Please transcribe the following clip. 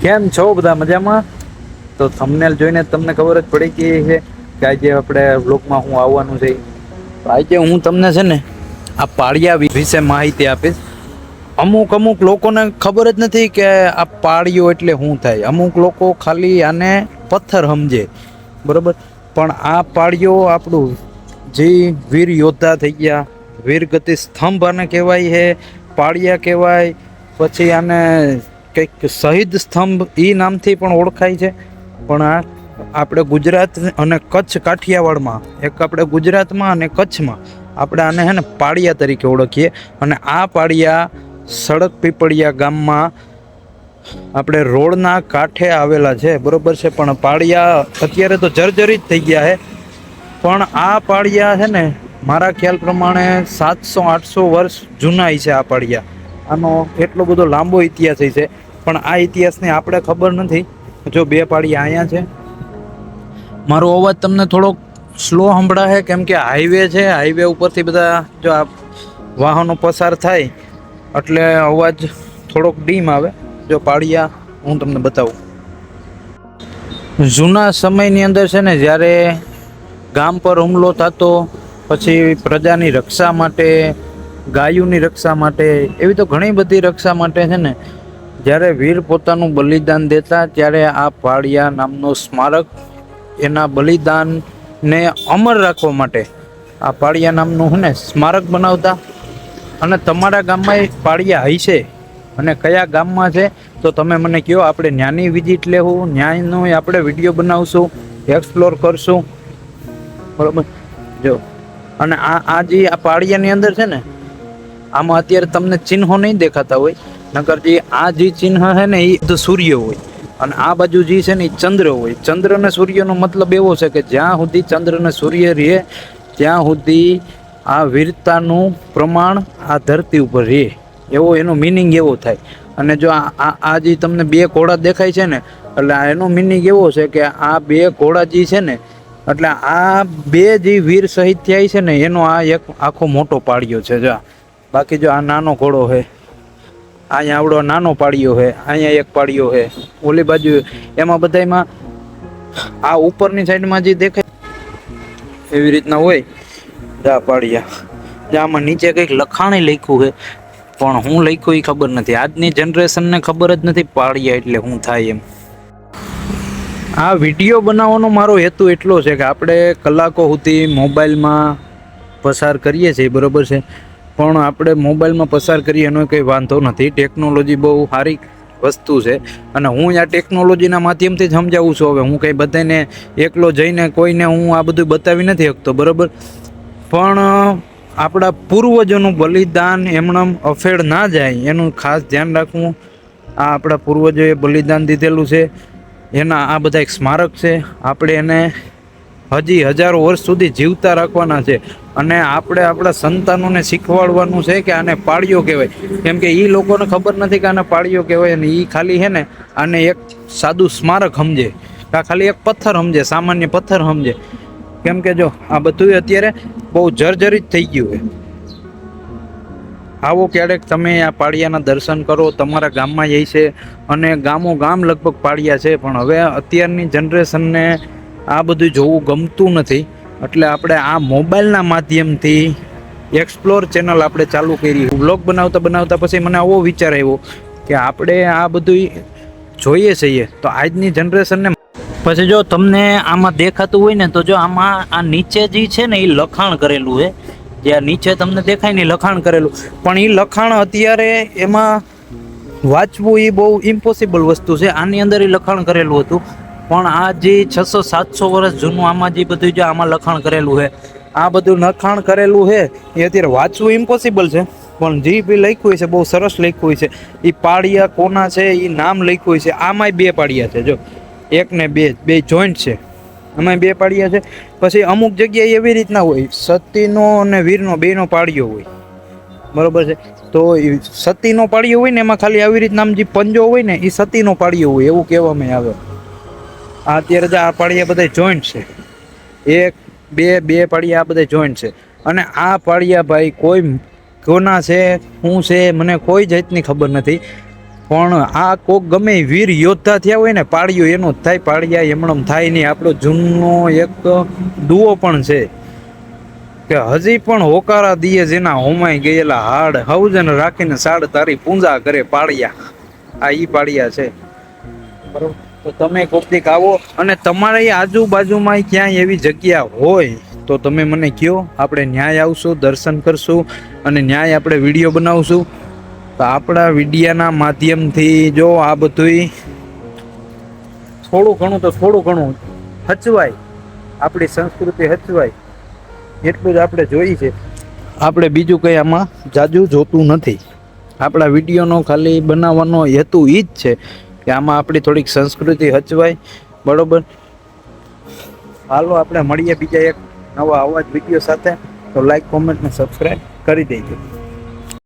કેમ છો બધા મજામાં? તો થંબનેલ જોઈને તમને ખબર જ પડી ગઈ છે કે આજે આપણે વ્લોગમાં હું આવવાનું છે. આજે હું તમને છે ને આ પાળિયા વિશે માહિતી આપીશ. અમુક લોકોને ખબર જ નથી કે આ પાળીઓ એટલે શું થાય. અમુક લોકો ખાલી આને પથ્થર સમજે, બરોબર. પણ આ પાળીઓ આપણું જે વીર યોદ્ધા થઈ ગયા, વીર ગતિ સ્તંભ આને કહેવાય છે, પાળિયા કહેવાય. પછી આને કંઈક શહીદ સ્તંભ ઈ નામથી પણ ઓળખાય છે. પણ આ આપણે ગુજરાત અને કચ્છ કાઠિયાવાડમાં, એક આપણે ગુજરાતમાં અને કચ્છમાં આપણે આને હે ને પાળિયા તરીકે ઓળખીએ. અને આ પાળિયા સડક પીપળિયા ગામમાં આપણે રોડના કાંઠે આવેલા છે, બરોબર છે. પણ પાળિયા અત્યારે તો જર્જરિત થઈ ગયા છે. પણ આ પાળિયા છે ને મારા ખ્યાલ પ્રમાણે 700-800 વર્ષ જૂના છે આ પાળિયા. આનો એટલો બધો લાંબો ઇતિહાસ છે. પણ આ ઇતિહાસની આપણે ખબર નથી. જો બે પાળિયા અહીંયા છે. મારો અવાજ તમને થોડોક સ્લો સંભળાશે કેમ કે હાઈવે છે. હાઈવે ઉપરથી બધા જો આ વાહનો પસાર થાય એટલે અવાજ થોડોક ડીમ આવે. જો પાળિયા હું તમને બતાવું. જૂના સમયની અંદર છે ને, જ્યારે ગામ પર હુમલો થતો, પછી પ્રજાની રક્ષા માટે, ગાયોની રક્ષા માટે, એવી તો ઘણી બધી રક્ષા માટે છે ને, જ્યારે વીર પોતાનું બલિદાન દેતા ત્યારે આ પાળિયા નામનું સ્મારક એના બલિદાનને અમર રાખવા માટે આ પાળિયા નામનું છે ને સ્મારક બનાવતા. અને તમારા ગામમાં એક પાળિયા હશે અને કયા ગામમાં છે તો તમે મને કહો. આપણે ન્યાની વિઝિટ લેવું, ન્યાયનો આપણે વિડીયો બનાવશું, એક્સપ્લોર કરશું, બરોબર. જો અને આ જે આ પાળિયાની અંદર છે ને, આમાં અત્યારે તમને ચિહ્નો નહીં દેખાતા હોય, નકર જે આ જે ચિહ્ન છે ને એ તો સૂર્ય હોય. અને આ બાજુ જે છે ને એ ચંદ્ર હોય. ચંદ્ર અને સૂર્યનો મતલબ એવો છે કે જ્યાં સુધી ચંદ્ર અને સૂર્ય રહે ત્યાં સુધી આ વીરતાનું પ્રમાણ આ ધરતી ઉપર રહે, એવો એનો મિનિંગ એવો થાય. અને જો આ જે તમને બે ઘોડા દેખાય છે ને, એટલે એનો મિનિંગ એવો છે કે આ બે ઘોડા જે છે ને, એટલે આ બે જે વીર શહીદ થયા છે ને એનો આ એક આખો મોટો પાળિયો છે. જો બાકી જો આ નાનો ઘોડો છે, અહીંયા આવડો નાનો પાળિયો છે, અહીંયા એક પાળિયો છે, ઓલી બાજુ એમાં બધામાં આ ઉપરની સાઈડમાં જે દેખાય એવી રીતના હોય. જા પાળિયા આમાં નીચે કંઈક લખાણે લખ્યું છે, પણ હું લખ્યું એ ખબર નથી. આજની જનરેશનને ખબર જ નથી પાળિયા એટલે શું થાય એમ. આ વિડીયો બનાવવાનો મારો હેતુ એટલો છે કે આપણે કલાકો સુધી મોબાઈલમાં પસાર કરીએ છીએ, બરોબર છે. પણ આપણે મોબાઈલમાં પસાર કરીએ એનો કંઈ વાંધો નથી. ટેકનોલોજી બહુ સારી વસ્તુ છે અને હું આ ટેકનોલોજીના માધ્યમથી જ સમજાવું છું. હવે હું કંઈ બધાને એકલો જઈને કોઈને હું આ બધું બતાવી નથી શકતો, બરોબર. પણ આપણા પૂર્વજોનું બલિદાન એમણે અફેળ ના જાય એનું ખાસ ધ્યાન રાખવું. આ આપણા પૂર્વજોએ બલિદાન દીધેલું છે, એના આ બધા એક સ્મારક છે. આપણે એને હજી હજારો વર્ષ સુધી જીવતા રાખવાના છે. અને આપણે આપણા સંતાનોને શીખવાડવાનું છે કે આને પાળિયો કહેવાય. કેમ કે એ લોકોને ખબર નથી કે આને પાળિયો કહેવાય. અને એ ખાલી છે ને આને એક સાદું સ્મારક સમજે, ખાલી એક પથ્થર સમજે, સામાન્ય પથ્થર સમજે. કેમ કે જો આ બધું અત્યારે બહુ જર્જરિત થઈ ગયું છે. આવો ક્યારેક તમે આ પાળિયાના દર્શન કરો. તમારા ગામમાં જઈ છે અને ગામ લગભગ પાળિયા છે. પણ હવે અત્યારની જનરેશનને આ બધું જોવું ગમતું નથી. એટલે આપણે આ મોબાઈલના માધ્યમથી એક્સપ્લોર ચેનલ આપણે ચાલુ કરી. વ્લોગ બનાવતા પછી મને આવો વિચાર આવ્યો કે આપણે આ બધું જોઈએ છીએ તો આજની જનરેશનને. પછી જો તમને આમાં દેખાતું હોય ને તો જો આમાં આ નીચે જે છે ને એ લખાણ કરેલું છે. જે નીચે તમને દેખાય ને લખાણ કરેલું, પણ એ લખાણ અત્યારે એમાં વાંચવું એ બહુ ઇમ્પોસિબલ વસ્તુ છે. આની અંદર એ લખાણ કરેલું હતું, પણ આ જે 600-700 વર્ષ જૂનું આમાં જે બધું જે આમાં લખાણ કરેલું છે, આ બધું લખાણ કરેલું છે એ અત્યારે વાંચવું ઇમ્પોસિબલ છે. પણ જે બી લખ્યું હોય છે બહુ સરસ લખ્યું હોય છે. એ પાળિયા કોના છે એ નામ લખ્યું હોય છે. આમાંય બે પાળિયા છે, જો એક ને બે જોઈન્ટ છે, આમાં બે પાળિયા છે. પછી અમુક જગ્યાએ એવી રીતના હોય સતીનો અને વીરનો બેનો પાળિયો હોય, બરોબર છે. તો સતીનો પાળિયો હોય ને એમાં ખાલી આવી રીતના આમ જે પંજો હોય ને એ સતીનો પાળિયો હોય એવું કહેવામાં આવે. આ અત્યારે જે આ પાળિયા બધા જોઈન્ટ છે, એક બે પાળિયા આ બધા જોઈન્ટ છે. અને આ પાળિયા ભાઈ કોઈ કોના છે શું છે મને કોઈ જાતની ખબર નથી. પણ આ કોક ગમે ઈ વીર યોદ્ધા થયા હોય ને પાળિયો એનો જ થાય, પાળિયા એમણમ થાય નહીં. આપણો જૂનો એક દુઓ પણ છે કે હજી પણ હોકારા દીએ જેના હોમાઈ ગયેલા હાડ, હવજન રાખીને સાડ તારી પૂંજા કરે પાળિયા. આ ઈ પાળિયા છે. બરોબર, તો તમે કોક દીક આવો અને તમારી આજુબાજુમાં ક્યાંય એવી જગ્યા હોય તો તમે મને કહો, આપણે ન્યાય આવશું, દર્શન કરશું અને ન્યાય આપણે વિડીયો બનાવશું. તો આપણા વિડીયાના માધ્યમથી જો આ બધુંય થોડું ઘણું હચવાય, આપણી સંસ્કૃતિ હચવાય એટલું જ આપણે જોઈએ છે. આપણે બીજું કંઈ આમાં જાજુ જોતું નથી. આપણા વિડીયોનો ખાલી બનાવવાનો હેતુ ઈ જ છે કે આમાં આપણી થોડીક સંસ્કૃતિ હચવાય. બરોબર, હાલો આપણે મળીએ બીજા એક નવા અવાજ વિડીયો સાથે. તો લાઈક, કોમેન્ટ ને સબસ્ક્રાઈબ કરી દેજો.